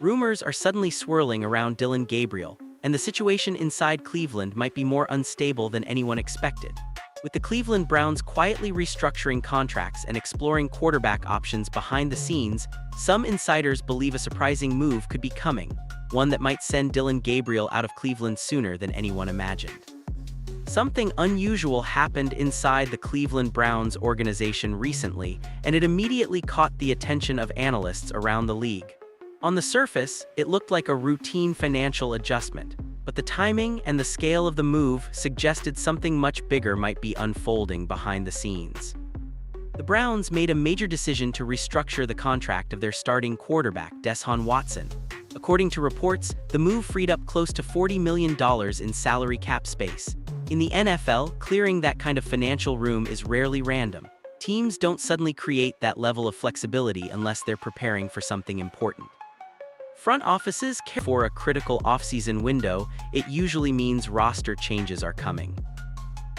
Rumors are suddenly swirling around Dillon Gabriel, and the situation inside Cleveland might be more unstable than anyone expected. With the Cleveland Browns quietly restructuring contracts and exploring quarterback options behind the scenes, some insiders believe a surprising move could be coming, one that might send Dillon Gabriel out of Cleveland sooner than anyone imagined. Something unusual happened inside the Cleveland Browns organization recently, and it immediately caught the attention of analysts around the league. On the surface, it looked like a routine financial adjustment, but the timing and the scale of the move suggested something much bigger might be unfolding behind the scenes. The Browns made a major decision to restructure the contract of their starting quarterback, Deshaun Watson. According to reports, the move freed up close to $40 million in salary cap space. In the NFL, clearing that kind of financial room is rarely random. Teams don't suddenly create that level of flexibility unless they're preparing for something important. Front offices care for a critical offseason window. It usually means roster changes are coming.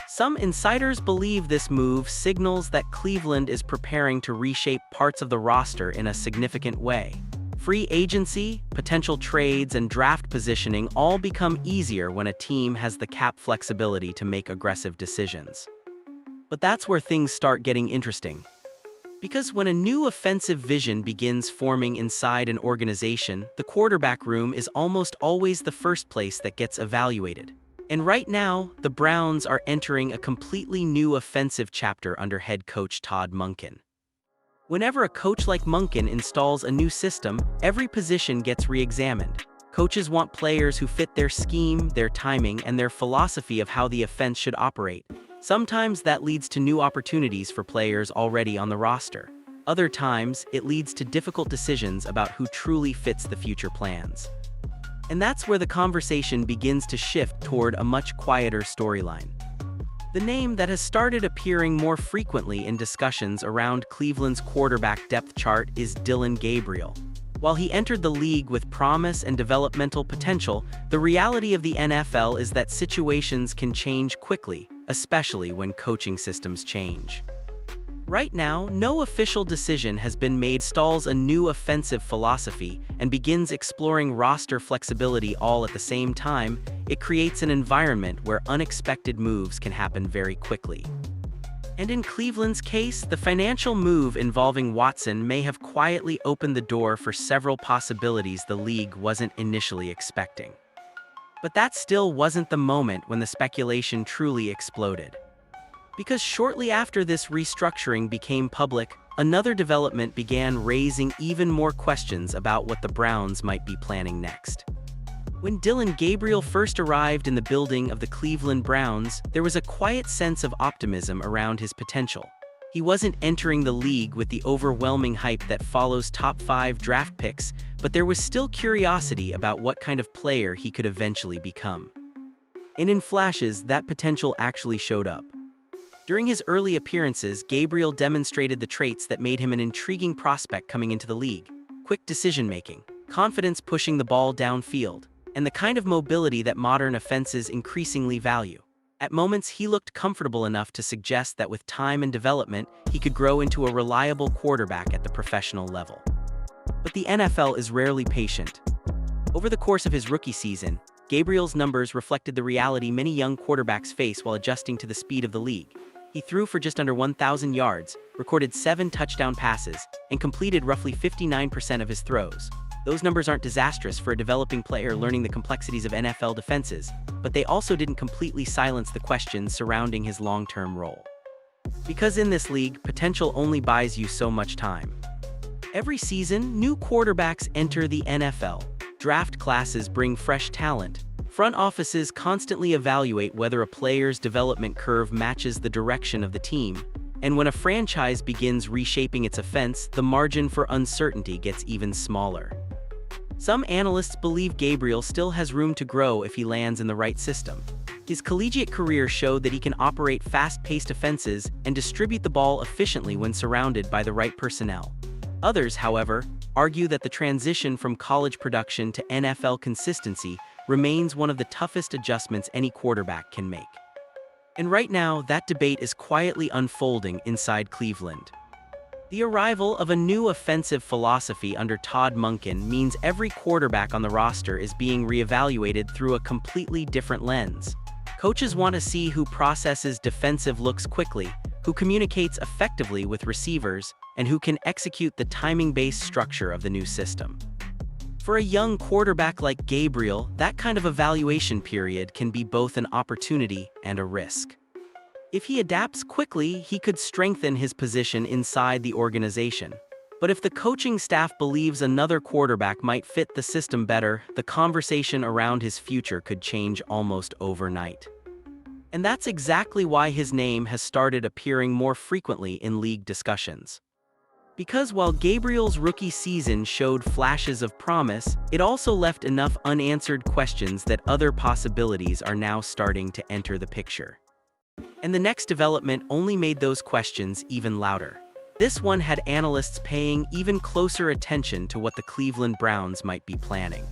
Some insiders believe this move signals that Cleveland is preparing to reshape parts of the roster in a significant way. Free agency, potential trades, and draft positioning all become easier when a team has the cap flexibility to make aggressive decisions. But that's where things start getting interesting. Because when a new offensive vision begins forming inside an organization, the quarterback room is almost always the first place that gets evaluated. And right now, the Browns are entering a completely new offensive chapter under head coach Todd Monken. Whenever a coach like Monken installs a new system, every position gets re-examined. Coaches want players who fit their scheme, their timing, and their philosophy of how the offense should operate. Sometimes that leads to new opportunities for players already on the roster. Other times, it leads to difficult decisions about who truly fits the future plans. And that's where the conversation begins to shift toward a much quieter storyline. The name that has started appearing more frequently in discussions around Cleveland's quarterback depth chart is Dillon Gabriel. While he entered the league with promise and developmental potential, the reality of the NFL is that situations can change quickly, especially when coaching systems change. Right now, no official decision has been made. Installs a new offensive philosophy and begins exploring roster flexibility all at the same time. It creates an environment where unexpected moves can happen very quickly. And in Cleveland's case, the financial move involving Watson may have quietly opened the door for several possibilities the league wasn't initially expecting. But that still wasn't the moment when the speculation truly exploded. Because shortly after this restructuring became public, another development began raising even more questions about what the Browns might be planning next. When Dillon Gabriel first arrived in the building of the Cleveland Browns, there was a quiet sense of optimism around his potential. He wasn't entering the league with the overwhelming hype that follows top 5 draft picks, but there was still curiosity about what kind of player he could eventually become. And in flashes, that potential actually showed up. During his early appearances, Gabriel demonstrated the traits that made him an intriguing prospect coming into the league: quick decision-making, confidence pushing the ball downfield, and the kind of mobility that modern offenses increasingly value. At moments, he looked comfortable enough to suggest that with time and development, he could grow into a reliable quarterback at the professional level. But the NFL is rarely patient. Over the course of his rookie season, Gabriel's numbers reflected the reality many young quarterbacks face while adjusting to the speed of the league. He threw for just under 1,000 yards, recorded 7 touchdown passes, and completed roughly 59% of his throws. Those numbers aren't disastrous for a developing player learning the complexities of NFL defenses, but they also didn't completely silence the questions surrounding his long-term role. Because in this league, potential only buys you so much time. Every season, new quarterbacks enter the NFL. Draft classes bring fresh talent. Front offices constantly evaluate whether a player's development curve matches the direction of the team. And when a franchise begins reshaping its offense, the margin for uncertainty gets even smaller. Some analysts believe Gabriel still has room to grow if he lands in the right system. His collegiate career showed that he can operate fast-paced offenses and distribute the ball efficiently when surrounded by the right personnel. Others, however, argue that the transition from college production to NFL consistency remains one of the toughest adjustments any quarterback can make. And right now, that debate is quietly unfolding inside Cleveland. The arrival of a new offensive philosophy under Todd Monken means every quarterback on the roster is being reevaluated through a completely different lens. Coaches want to see who processes defensive looks quickly, who communicates effectively with receivers, and who can execute the timing-based structure of the new system. For a young quarterback like Gabriel, that kind of evaluation period can be both an opportunity and a risk. If he adapts quickly, he could strengthen his position inside the organization. But if the coaching staff believes another quarterback might fit the system better, the conversation around his future could change almost overnight. And that's exactly why his name has started appearing more frequently in league discussions. Because while Gabriel's rookie season showed flashes of promise, it also left enough unanswered questions that other possibilities are now starting to enter the picture. And the next development only made those questions even louder. This one had analysts paying even closer attention to what the Cleveland Browns might be planning.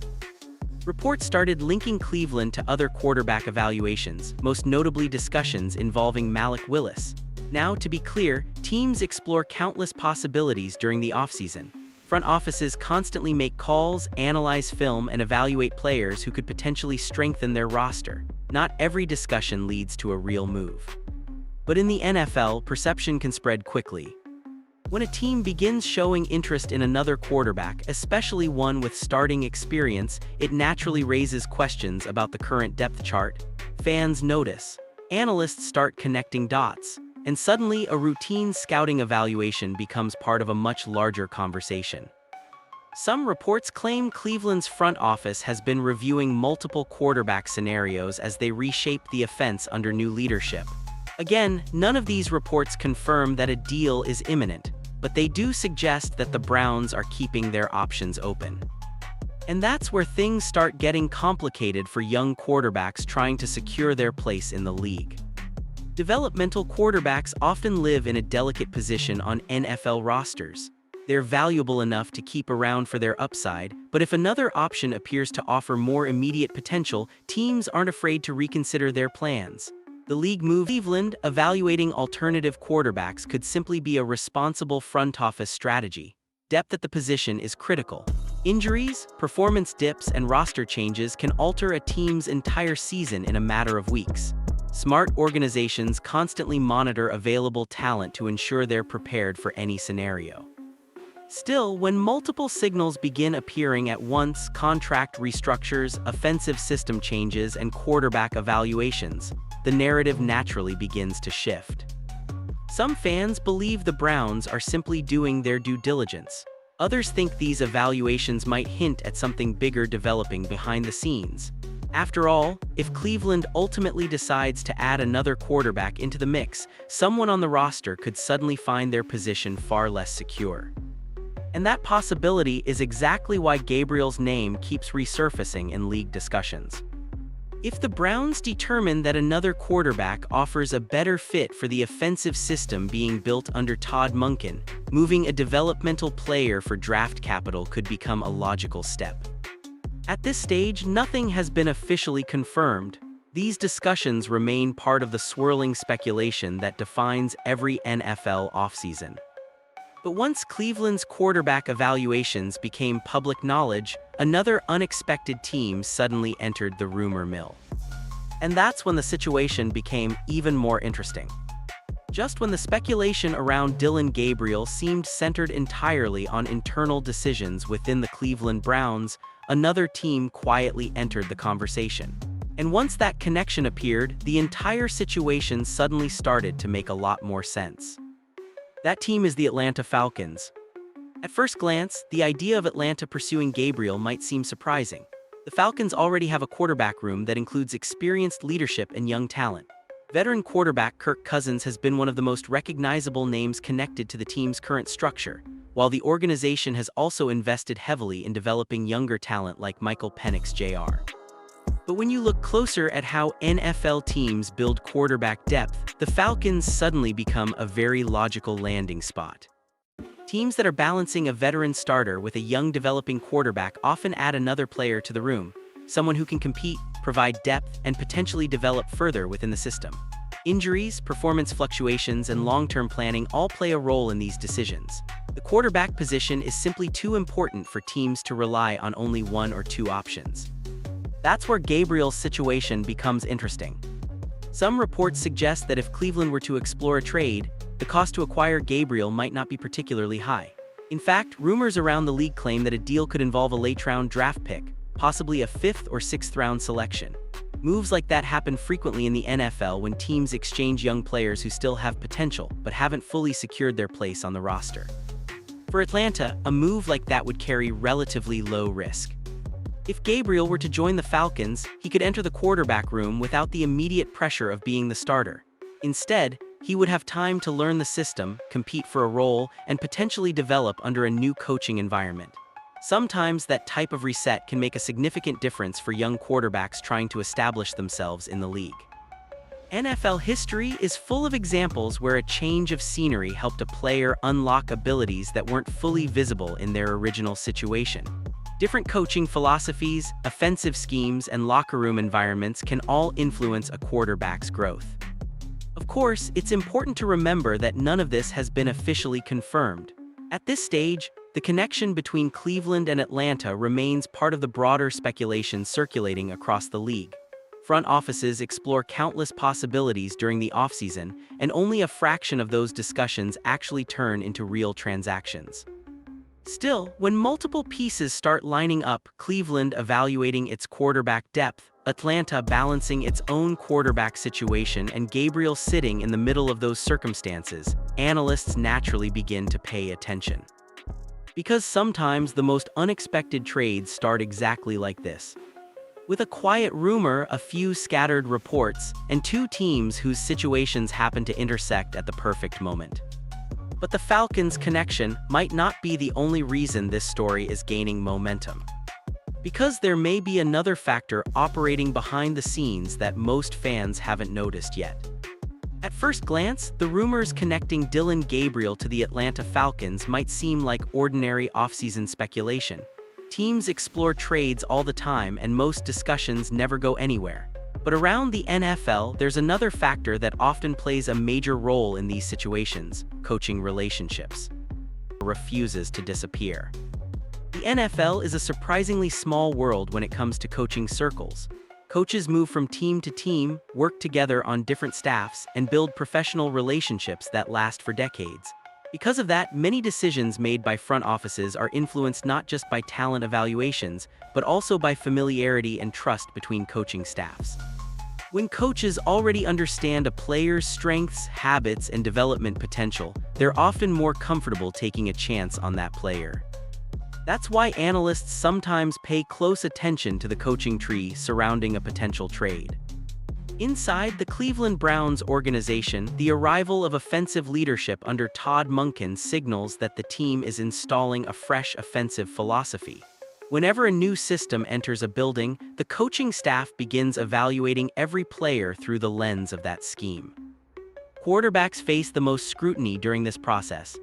Reports started linking Cleveland to other quarterback evaluations, most notably discussions involving Malik Willis. Now, to be clear, teams explore countless possibilities during the offseason. Front offices constantly make calls, analyze film, and evaluate players who could potentially strengthen their roster. Not every discussion leads to a real move. But in the NFL, perception can spread quickly. When a team begins showing interest in another quarterback, especially one with starting experience, it naturally raises questions about the current depth chart. Fans notice. Analysts start connecting dots. And suddenly, a routine scouting evaluation becomes part of a much larger conversation. Some reports claim Cleveland's front office has been reviewing multiple quarterback scenarios as they reshape the offense under new leadership. Again, none of these reports confirm that a deal is imminent, but they do suggest that the Browns are keeping their options open. And that's where things start getting complicated for young quarterbacks trying to secure their place in the league. Developmental quarterbacks often live in a delicate position on NFL rosters. They're valuable enough to keep around for their upside, but if another option appears to offer more immediate potential, teams aren't afraid to reconsider their plans. The league move Cleveland, evaluating alternative quarterbacks, could simply be a responsible front office strategy. Depth at the position is critical. Injuries, performance dips, and roster changes can alter a team's entire season in a matter of weeks. Smart organizations constantly monitor available talent to ensure they're prepared for any scenario. Still, when multiple signals begin appearing at once, contract restructures, offensive system changes, and quarterback evaluations, the narrative naturally begins to shift. Some fans believe the Browns are simply doing their due diligence. Others think these evaluations might hint at something bigger developing behind the scenes. After all, if Cleveland ultimately decides to add another quarterback into the mix, someone on the roster could suddenly find their position far less secure. And that possibility is exactly why Gabriel's name keeps resurfacing in league discussions. If the Browns determine that another quarterback offers a better fit for the offensive system being built under Todd Monken, moving a developmental player for draft capital could become a logical step. At this stage, nothing has been officially confirmed. These discussions remain part of the swirling speculation that defines every NFL offseason. But once Cleveland's quarterback evaluations became public knowledge, another unexpected team suddenly entered the rumor mill. And that's when the situation became even more interesting. Just when the speculation around Dillon Gabriel seemed centered entirely on internal decisions within the Cleveland Browns, another team quietly entered the conversation. And once that connection appeared, the entire situation suddenly started to make a lot more sense. That team is the Atlanta Falcons. At first glance, the idea of Atlanta pursuing Gabriel might seem surprising. The Falcons already have a quarterback room that includes experienced leadership and young talent. Veteran quarterback Kirk Cousins has been one of the most recognizable names connected to the team's current structure, while the organization has also invested heavily in developing younger talent like Michael Penix Jr. But when you look closer at how NFL teams build quarterback depth, the Falcons suddenly become a very logical landing spot. Teams that are balancing a veteran starter with a young developing quarterback often add another player to the room, someone who can compete, provide depth, and potentially develop further within the system. Injuries, performance fluctuations, and long-term planning all play a role in these decisions. The quarterback position is simply too important for teams to rely on only one or two options. That's where Gabriel's situation becomes interesting. Some reports suggest that if Cleveland were to explore a trade, the cost to acquire Gabriel might not be particularly high. In fact, rumors around the league claim that a deal could involve a late-round draft pick, possibly a 5th or 6th-round selection. Moves like that happen frequently in the NFL when teams exchange young players who still have potential but haven't fully secured their place on the roster. For Atlanta, a move like that would carry relatively low risk. If Gabriel were to join the Falcons, he could enter the quarterback room without the immediate pressure of being the starter. Instead, he would have time to learn the system, compete for a role, and potentially develop under a new coaching environment. Sometimes that type of reset can make a significant difference for young quarterbacks trying to establish themselves in the league. NFL history is full of examples where a change of scenery helped a player unlock abilities that weren't fully visible in their original situation. Different coaching philosophies, offensive schemes, and locker room environments can all influence a quarterback's growth. Of course, it's important to remember that none of this has been officially confirmed. At this stage, the connection between Cleveland and Atlanta remains part of the broader speculation circulating across the league. Front offices explore countless possibilities during the offseason, and only a fraction of those discussions actually turn into real transactions. Still, when multiple pieces start lining up, Cleveland evaluating its quarterback depth, Atlanta balancing its own quarterback situation, and Gabriel sitting in the middle of those circumstances, analysts naturally begin to pay attention. Because sometimes the most unexpected trades start exactly like this. With a quiet rumor, a few scattered reports, and two teams whose situations happen to intersect at the perfect moment. But the Falcons' connection might not be the only reason this story is gaining momentum. Because there may be another factor operating behind the scenes that most fans haven't noticed yet. At first glance, the rumors connecting Dillon Gabriel to the Atlanta Falcons might seem like ordinary offseason speculation. Teams explore trades all the time and most discussions never go anywhere. But around the NFL, there's another factor that often plays a major role in these situations: coaching relationships. Refuses to disappear. The NFL is a surprisingly small world when it comes to coaching circles. Coaches move from team to team, work together on different staffs, and build professional relationships that last for decades. Because of that, many decisions made by front offices are influenced not just by talent evaluations, but also by familiarity and trust between coaching staffs. When coaches already understand a player's strengths, habits, and development potential, they're often more comfortable taking a chance on that player. That's why analysts sometimes pay close attention to the coaching tree surrounding a potential trade. Inside the Cleveland Browns organization, the arrival of offensive leadership under Todd Monken signals that the team is installing a fresh offensive philosophy. Whenever a new system enters a building, the coaching staff begins evaluating every player through the lens of that scheme. Quarterbacks face the most scrutiny during this process.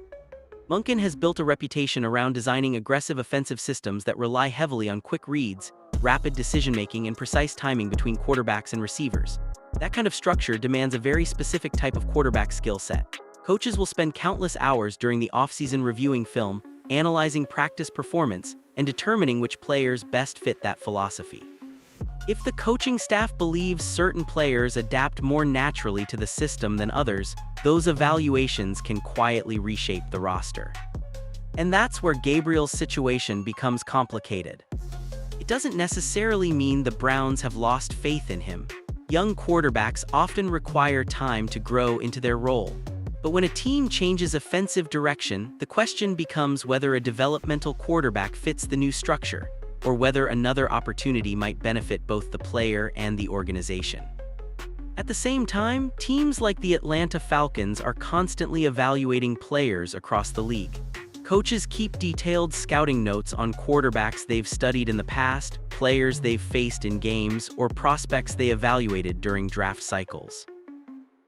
Monken has built a reputation around designing aggressive offensive systems that rely heavily on quick reads, rapid decision-making, and precise timing between quarterbacks and receivers. That kind of structure demands a very specific type of quarterback skill set. Coaches will spend countless hours during the offseason reviewing film, analyzing practice performance, and determining which players best fit that philosophy. If the coaching staff believes certain players adapt more naturally to the system than others, those evaluations can quietly reshape the roster. And that's where Gabriel's situation becomes complicated. It doesn't necessarily mean the Browns have lost faith in him. Young quarterbacks often require time to grow into their role. But when a team changes offensive direction, the question becomes whether a developmental quarterback fits the new structure, or whether another opportunity might benefit both the player and the organization. At the same time, teams like the Atlanta Falcons are constantly evaluating players across the league. Coaches keep detailed scouting notes on quarterbacks they've studied in the past, players they've faced in games, or prospects they evaluated during draft cycles.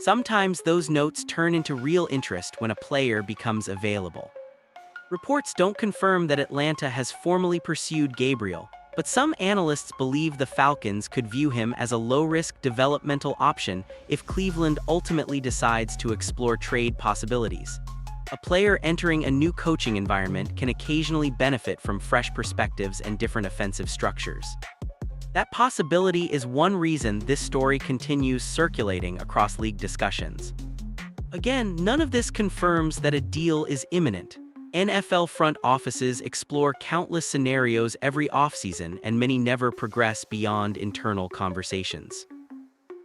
Sometimes those notes turn into real interest when a player becomes available. Reports don't confirm that Atlanta has formally pursued Gabriel, But some analysts believe the Falcons could view him as a low-risk developmental option if Cleveland ultimately decides to explore trade possibilities. A player entering a new coaching environment can occasionally benefit from fresh perspectives and different offensive structures. That possibility is one reason this story continues circulating across league discussions. Again, none of this confirms that a deal is imminent. NFL front offices explore countless scenarios every offseason, and many never progress beyond internal conversations.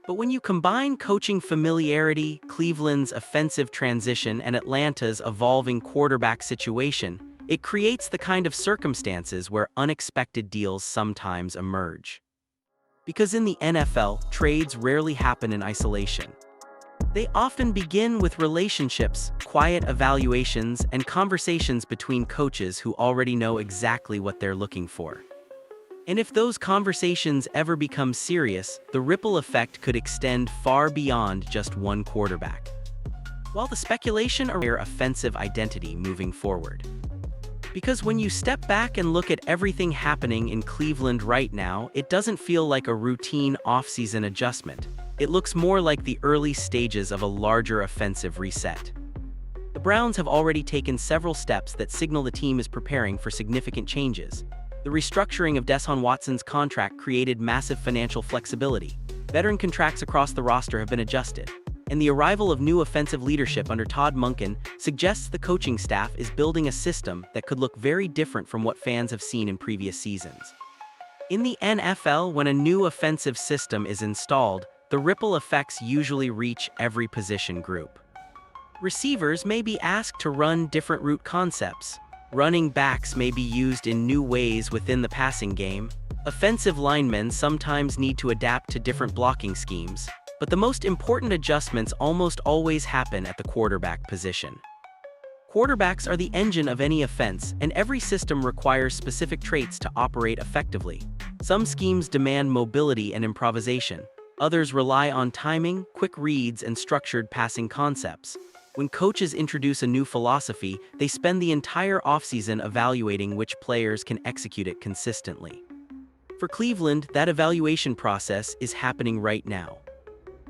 But when you combine coaching familiarity, Cleveland's offensive transition, and Atlanta's evolving quarterback situation, it creates the kind of circumstances where unexpected deals sometimes emerge. Because in the NFL, trades rarely happen in isolation. They often begin with relationships, quiet evaluations, and conversations between coaches who already know exactly what they're looking for. And if those conversations ever become serious, the ripple effect could extend far beyond just one quarterback. While the speculation around their offensive identity moving forward. Because when you step back and look at everything happening in Cleveland right now, it doesn't feel like a routine offseason adjustment. It looks more like the early stages of a larger offensive reset. The Browns have already taken several steps that signal the team is preparing for significant changes. The restructuring of Deshaun Watson's contract created massive financial flexibility. Veteran contracts across the roster have been adjusted, and the arrival of new offensive leadership under Todd Monken suggests the coaching staff is building a system that could look very different from what fans have seen in previous seasons. In the NFL, when a new offensive system is installed, the ripple effects usually reach every position group. Receivers may be asked to run different route concepts. Running backs may be used in new ways within the passing game. Offensive linemen sometimes need to adapt to different blocking schemes, but the most important adjustments almost always happen at the quarterback position. Quarterbacks are the engine of any offense, and every system requires specific traits to operate effectively. Some schemes demand mobility and improvisation. Others rely on timing, quick reads, and structured passing concepts. When coaches introduce a new philosophy, they spend the entire offseason evaluating which players can execute it consistently. For Cleveland, that evaluation process is happening right now.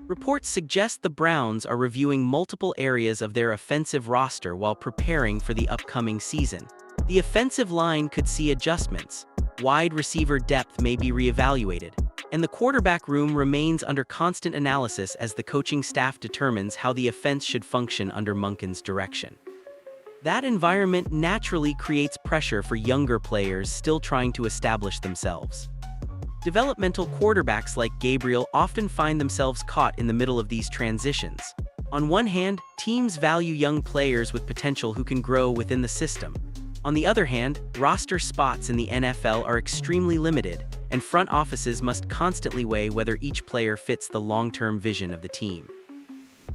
Reports suggest the Browns are reviewing multiple areas of their offensive roster while preparing for the upcoming season. The offensive line could see adjustments, wide receiver depth may be reevaluated, and the quarterback room remains under constant analysis as the coaching staff determines how the offense should function under Monken's direction. That environment naturally creates pressure for younger players still trying to establish themselves. Developmental quarterbacks like Gabriel often find themselves caught in the middle of these transitions. On one hand, teams value young players with potential who can grow within the system. On the other hand, roster spots in the NFL are extremely limited, and front offices must constantly weigh whether each player fits the long-term vision of the team.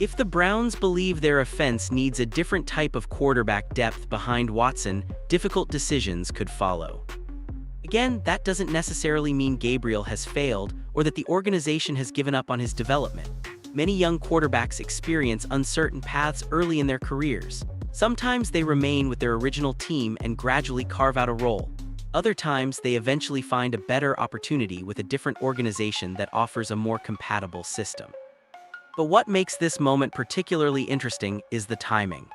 If the Browns believe their offense needs a different type of quarterback depth behind Watson, difficult decisions could follow. Again, that doesn't necessarily mean Gabriel has failed or that the organization has given up on his development. Many young quarterbacks experience uncertain paths early in their careers. Sometimes they remain with their original team and gradually carve out a role. Other times, they eventually find a better opportunity with a different organization that offers a more compatible system. But what makes this moment particularly interesting is the timing.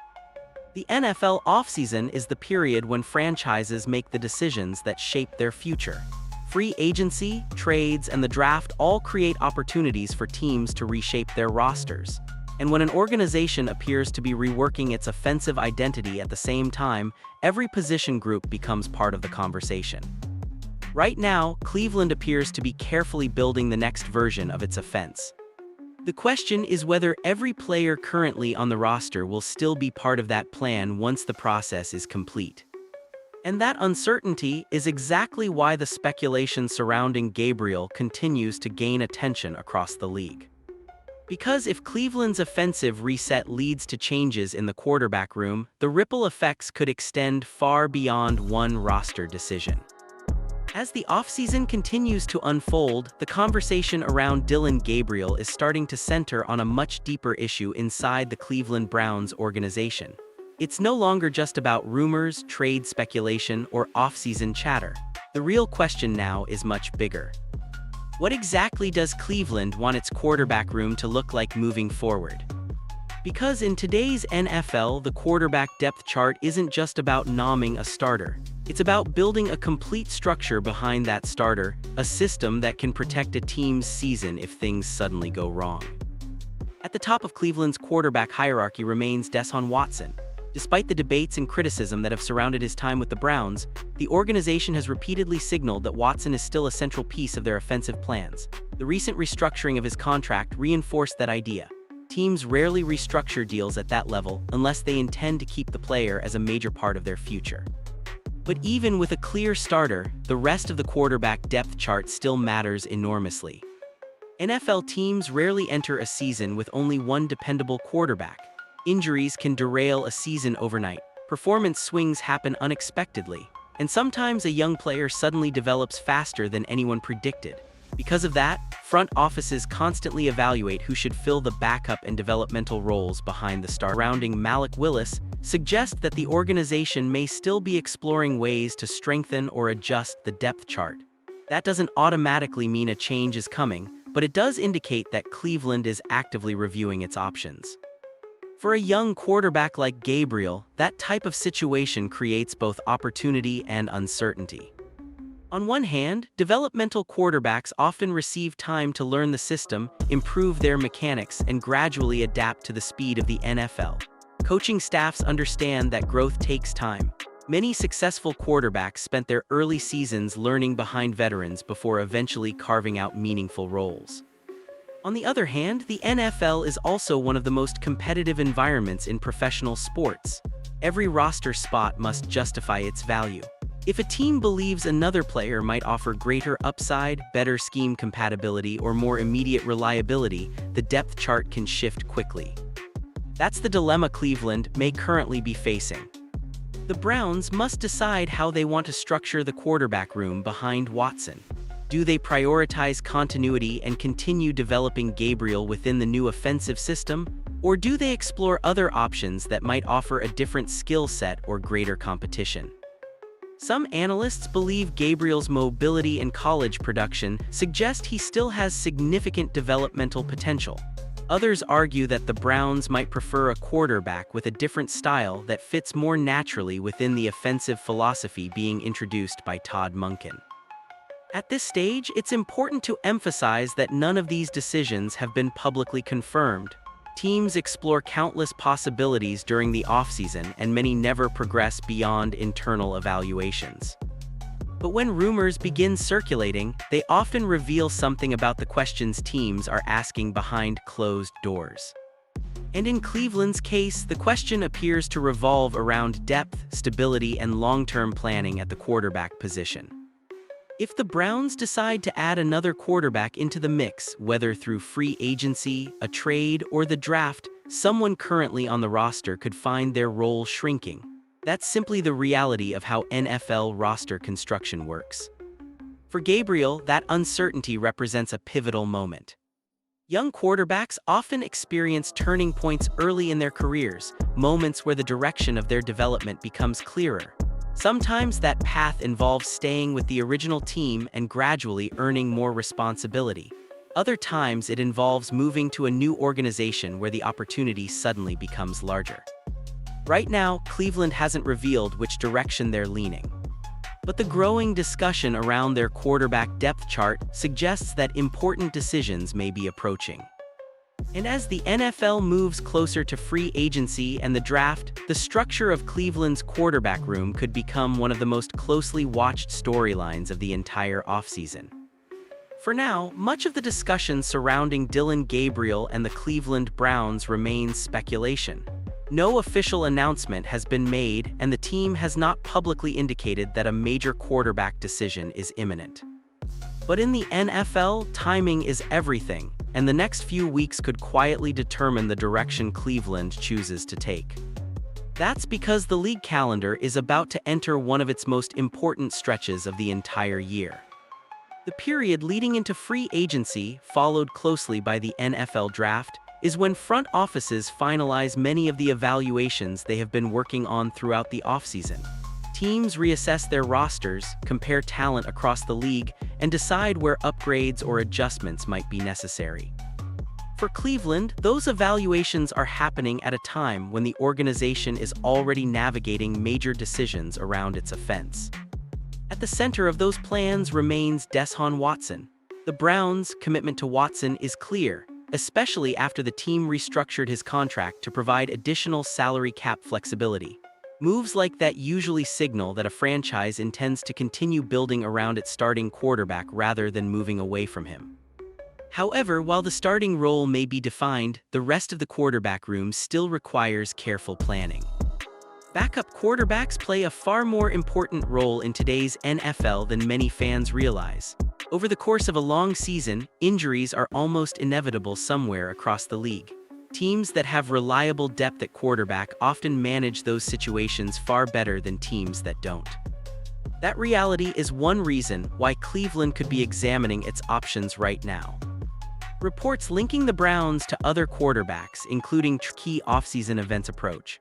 The NFL offseason is the period when franchises make the decisions that shape their future. Free agency, trades, and the draft all create opportunities for teams to reshape their rosters. And when an organization appears to be reworking its offensive identity at the same time, every position group becomes part of the conversation. Right now, Cleveland appears to be carefully building the next version of its offense. The question is whether every player currently on the roster will still be part of that plan once the process is complete. And that uncertainty is exactly why the speculation surrounding Gabriel continues to gain attention across the league. Because if Cleveland's offensive reset leads to changes in the quarterback room, the ripple effects could extend far beyond one roster decision. As the offseason continues to unfold, the conversation around Dillon Gabriel is starting to center on a much deeper issue inside the Cleveland Browns organization. It's no longer just about rumors, trade speculation, or offseason chatter. The real question now is much bigger. What exactly does Cleveland want its quarterback room to look like moving forward? Because in today's NFL, the quarterback depth chart isn't just about nomming a starter. It's about building a complete structure behind that starter, a system that can protect a team's season if things suddenly go wrong. At the top of Cleveland's quarterback hierarchy remains Deshaun Watson. Despite the debates and criticism that have surrounded his time with the Browns, the organization has repeatedly signaled that Watson is still a central piece of their offensive plans. The recent restructuring of his contract reinforced that idea. Teams rarely restructure deals at that level unless they intend to keep the player as a major part of their future. But even with a clear starter, the rest of the quarterback depth chart still matters enormously. NFL teams rarely enter a season with only one dependable quarterback. Injuries can derail a season overnight, performance swings happen unexpectedly, and sometimes a young player suddenly develops faster than anyone predicted. Because of that, front offices constantly evaluate who should fill the backup and developmental roles behind the star. Surrounding Malik Willis suggests that the organization may still be exploring ways to strengthen or adjust the depth chart. That doesn't automatically mean a change is coming, but it does indicate that Cleveland is actively reviewing its options. For a young quarterback like Gabriel, that type of situation creates both opportunity and uncertainty. On one hand, developmental quarterbacks often receive time to learn the system, improve their mechanics, and gradually adapt to the speed of the NFL. Coaching staffs understand that growth takes time. Many successful quarterbacks spent their early seasons learning behind veterans before eventually carving out meaningful roles. On the other hand, the NFL is also one of the most competitive environments in professional sports. Every roster spot must justify its value. If a team believes another player might offer greater upside, better scheme compatibility, or more immediate reliability, the depth chart can shift quickly. That's the dilemma Cleveland may currently be facing. The Browns must decide how they want to structure the quarterback room behind Watson. Do they prioritize continuity and continue developing Gabriel within the new offensive system? Or do they explore other options that might offer a different skill set or greater competition? Some analysts believe Gabriel's mobility and college production suggest he still has significant developmental potential. Others argue that the Browns might prefer a quarterback with a different style that fits more naturally within the offensive philosophy being introduced by Todd Monken. At this stage, it's important to emphasize that none of these decisions have been publicly confirmed. Teams explore countless possibilities during the offseason, and many never progress beyond internal evaluations. But when rumors begin circulating, they often reveal something about the questions teams are asking behind closed doors. And in Cleveland's case, the question appears to revolve around depth, stability, and long-term planning at the quarterback position. If the Browns decide to add another quarterback into the mix, whether through free agency, a trade, or the draft, someone currently on the roster could find their role shrinking. That's simply the reality of how NFL roster construction works. For Gabriel, that uncertainty represents a pivotal moment. Young quarterbacks often experience turning points early in their careers, moments where the direction of their development becomes clearer. Sometimes that path involves staying with the original team and gradually earning more responsibility. Other times it involves moving to a new organization where the opportunity suddenly becomes larger. Right now, Cleveland hasn't revealed which direction they're leaning. But the growing discussion around their quarterback depth chart suggests that important decisions may be approaching. And as the NFL moves closer to free agency and the draft, the structure of Cleveland's quarterback room could become one of the most closely watched storylines of the entire offseason. For now, much of the discussion surrounding Dillon Gabriel and the Cleveland Browns remains speculation. No official announcement has been made, and the team has not publicly indicated that a major quarterback decision is imminent. But in the NFL, timing is everything, and the next few weeks could quietly determine the direction Cleveland chooses to take. That's because the league calendar is about to enter one of its most important stretches of the entire year. The period leading into free agency, followed closely by the NFL draft, is when front offices finalize many of the evaluations they have been working on throughout the offseason. Teams reassess their rosters, compare talent across the league, and decide where upgrades or adjustments might be necessary. For Cleveland, those evaluations are happening at a time when the organization is already navigating major decisions around its offense. At the center of those plans remains Deshaun Watson. The Browns' commitment to Watson is clear, especially after the team restructured his contract to provide additional salary cap flexibility. Moves like that usually signal that a franchise intends to continue building around its starting quarterback rather than moving away from him. However, while the starting role may be defined, the rest of the quarterback room still requires careful planning. Backup quarterbacks play a far more important role in today's NFL than many fans realize. Over the course of a long season, injuries are almost inevitable somewhere across the league. Teams that have reliable depth at quarterback often manage those situations far better than teams that don't. That reality is one reason why Cleveland could be examining its options right now. Reports linking the Browns to other quarterbacks, including key offseason events approach.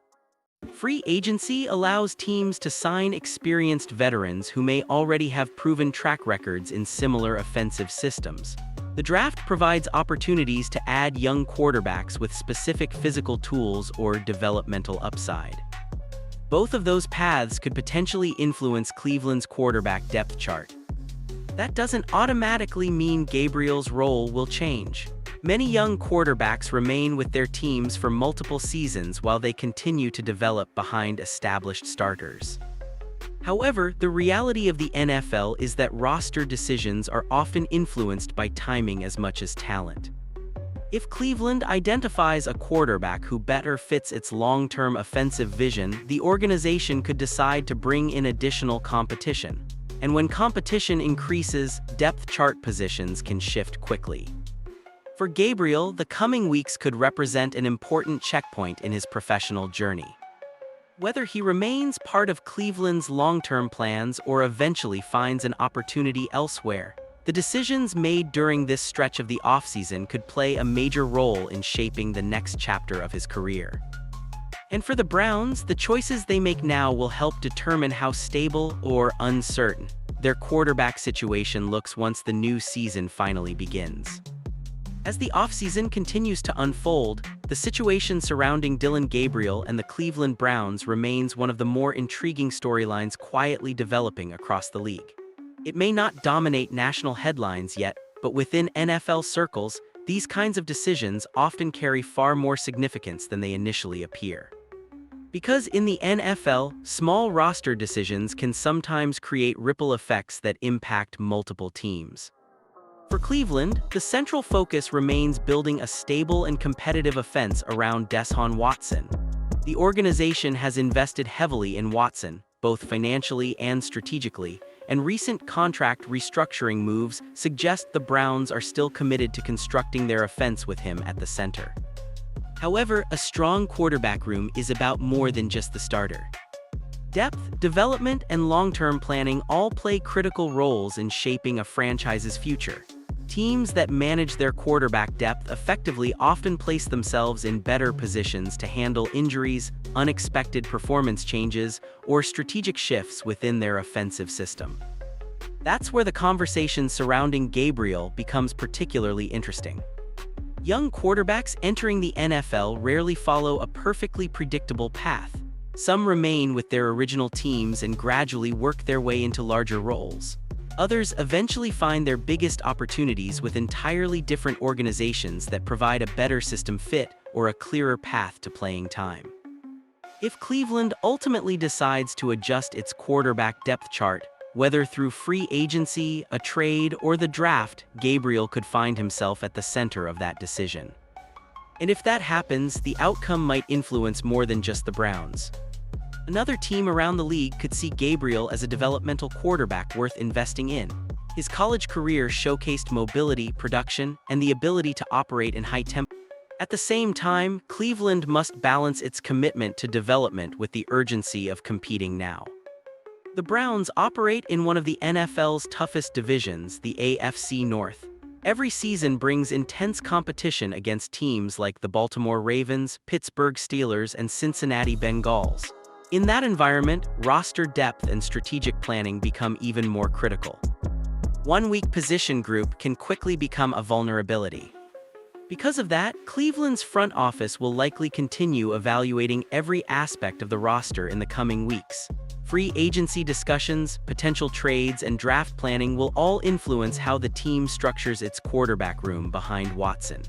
Free agency allows teams to sign experienced veterans who may already have proven track records in similar offensive systems. The draft provides opportunities to add young quarterbacks with specific physical tools or developmental upside. Both of those paths could potentially influence Cleveland's quarterback depth chart. That doesn't automatically mean Gabriel's role will change. Many young quarterbacks remain with their teams for multiple seasons while they continue to develop behind established starters. However, the reality of the NFL is that roster decisions are often influenced by timing as much as talent. If Cleveland identifies a quarterback who better fits its long-term offensive vision, the organization could decide to bring in additional competition. And when competition increases, depth chart positions can shift quickly. For Gabriel, the coming weeks could represent an important checkpoint in his professional journey. Whether he remains part of Cleveland's long-term plans or eventually finds an opportunity elsewhere, the decisions made during this stretch of the offseason could play a major role in shaping the next chapter of his career. And for the Browns, the choices they make now will help determine how stable or uncertain their quarterback situation looks once the new season finally begins. As the offseason continues to unfold, the situation surrounding Dillon Gabriel and the Cleveland Browns remains one of the more intriguing storylines quietly developing across the league. It may not dominate national headlines yet, but within NFL circles, these kinds of decisions often carry far more significance than they initially appear. Because in the NFL, small roster decisions can sometimes create ripple effects that impact multiple teams. For Cleveland, the central focus remains building a stable and competitive offense around Deshaun Watson. The organization has invested heavily in Watson, both financially and strategically, and recent contract restructuring moves suggest the Browns are still committed to constructing their offense with him at the center. However, a strong quarterback room is about more than just the starter. Depth, development, and long-term planning all play critical roles in shaping a franchise's future. Teams that manage their quarterback depth effectively often place themselves in better positions to handle injuries, unexpected performance changes, or strategic shifts within their offensive system. That's where the conversation surrounding Gabriel becomes particularly interesting. Young quarterbacks entering the NFL rarely follow a perfectly predictable path. Some remain with their original teams and gradually work their way into larger roles. Others eventually find their biggest opportunities with entirely different organizations that provide a better system fit or a clearer path to playing time. If Cleveland ultimately decides to adjust its quarterback depth chart, whether through free agency, a trade, or the draft, Gabriel could find himself at the center of that decision. And if that happens, the outcome might influence more than just the Browns. Another team around the league could see Gabriel as a developmental quarterback worth investing in. His college career showcased mobility, production, and the ability to operate in high tempo. At the same time, Cleveland must balance its commitment to development with the urgency of competing now. The Browns operate in one of the NFL's toughest divisions, the AFC North. Every season brings intense competition against teams like the Baltimore Ravens, Pittsburgh Steelers, and Cincinnati Bengals. In that environment, roster depth and strategic planning become even more critical. One weak position group can quickly become a vulnerability. Because of that, Cleveland's front office will likely continue evaluating every aspect of the roster in the coming weeks. Free agency discussions, potential trades, and draft planning will all influence how the team structures its quarterback room behind Watson.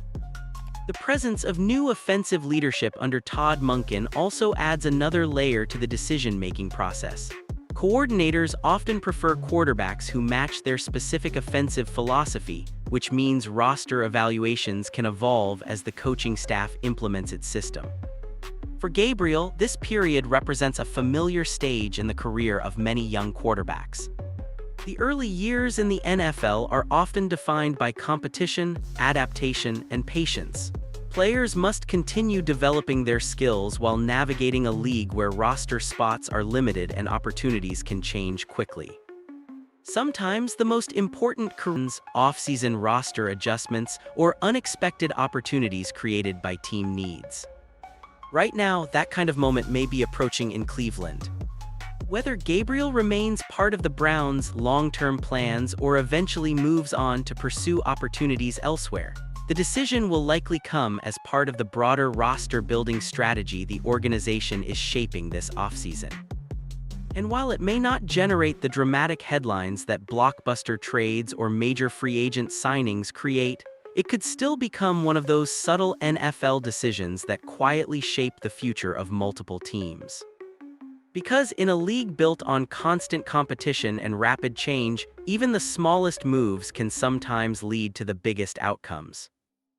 The presence of new offensive leadership under Todd Monken also adds another layer to the decision-making process. Coordinators often prefer quarterbacks who match their specific offensive philosophy, which means roster evaluations can evolve as the coaching staff implements its system. For Gabriel, this period represents a familiar stage in the career of many young quarterbacks. The early years in the NFL are often defined by competition, adaptation, and patience. Players must continue developing their skills while navigating a league where roster spots are limited and opportunities can change quickly. Sometimes the most important off-season roster adjustments or unexpected opportunities created by team needs. Right now, that kind of moment may be approaching in Cleveland. Whether Gabriel remains part of the Browns' long-term plans or eventually moves on to pursue opportunities elsewhere, the decision will likely come as part of the broader roster-building strategy the organization is shaping this offseason. And while it may not generate the dramatic headlines that blockbuster trades or major free agent signings create, it could still become one of those subtle NFL decisions that quietly shape the future of multiple teams. Because in a league built on constant competition and rapid change, even the smallest moves can sometimes lead to the biggest outcomes.